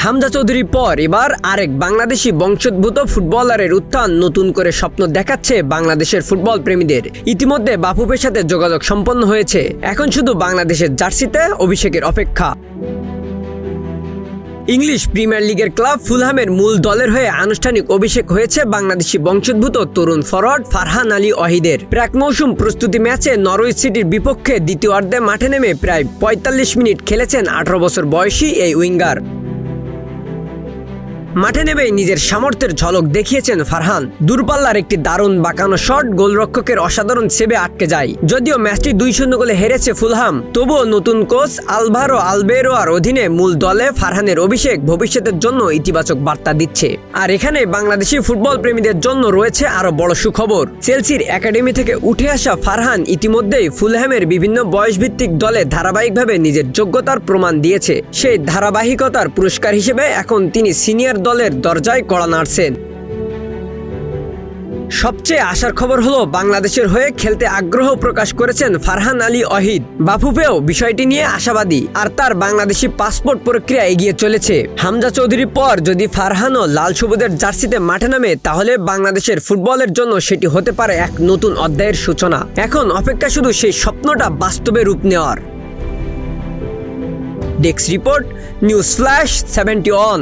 হামজা চৌধুরীর পর এবার আরেক বাংলাদেশি বংশোদ্ভূত ফুটবলারের উত্থান নতুন করে স্বপ্ন দেখাচ্ছে বাংলাদেশের ফুটবল প্রেমীদের। ইতিমধ্যে বাফুফের সাথে যোগাযোগ সম্পন্ন হয়েছে, এখন শুধু বাংলাদেশের জার্সিতে অভিষেকের অপেক্ষা। ইংলিশ প্রিমিয়ার লিগের ক্লাব ফুলহামের মূল দলের হয়ে আনুষ্ঠানিক অভিষেক হয়েছে বাংলাদেশি বংশোদ্ভূত তরুণ ফরওয়ার্ড ফারহান আলী ওয়াহিদের। প্রাক মৌসুম প্রস্তুতি ম্যাচে নরউইচ সিটির বিপক্ষে দ্বিতীয়ার্ধে মাঠে নেমে প্রায় ৪৫ মিনিট খেলেছেন ১৮ বছর বয়সী এই উইঙ্গার। মাঠে নেমেই নিজের সামর্থ্যের ঝলক দেখিয়েছেন ফারহান। দূরপাল্লার একটি দারুণ বাঁকানো শট গোলরক্ষকের অসাধারণ সেভে আটকে যায়। যদিও ম্যাচটি ২-০ গোলে হেরেছে ফুলহাম, তবুও নতুন কোচ আলভারো আলবেরোয়ার অধীনে মূল দলে ফারহানের অভিষেক ভবিষ্যতের জন্য ইতিবাচক বার্তা দিচ্ছে। আর এখানে বাংলাদেশি ফুটবল প্রেমীদের জন্য রয়েছে আরো বড় সুখবর। চেলসির একাডেমি থেকে উঠে আসা ফারহান ইতিমধ্যেই ফুলহামের বিভিন্ন বয়সভিত্তিক দলে ধারাবাহিকভাবে নিজের যোগ্যতার প্রমাণ দিয়েছে। সেই ধারাবাহিকতার পুরস্কার হিসেবে এখন তিনি সিনিয়র দলের দরজায় কড়া নাড়ছেন। সবচেয়ে আশার খবর হলো বাংলাদেশের হয়ে খেলতে আগ্রহ প্রকাশ করেছেন ফারহান আলী ওয়াহিদ। বাফুফেও বিষয়টি নিয়ে আশাবাদী, আর তার বাংলাদেশি পাসপোর্ট প্রক্রিয়া এগিয়ে চলেছে। হামজা চৌধুরীর পর যদি ফারহানও লাল সবুজের জার্সিতে মাঠে নামে, তাহলে বাংলাদেশের ফুটবলের জন্য সেটি হতে পারে এক নতুন অধ্যায়ের সূচনা। এখন অপেক্ষা শুধু সেই স্বপ্নটা বাস্তবে রূপ নেওয়ার। Desk report, news flash 71।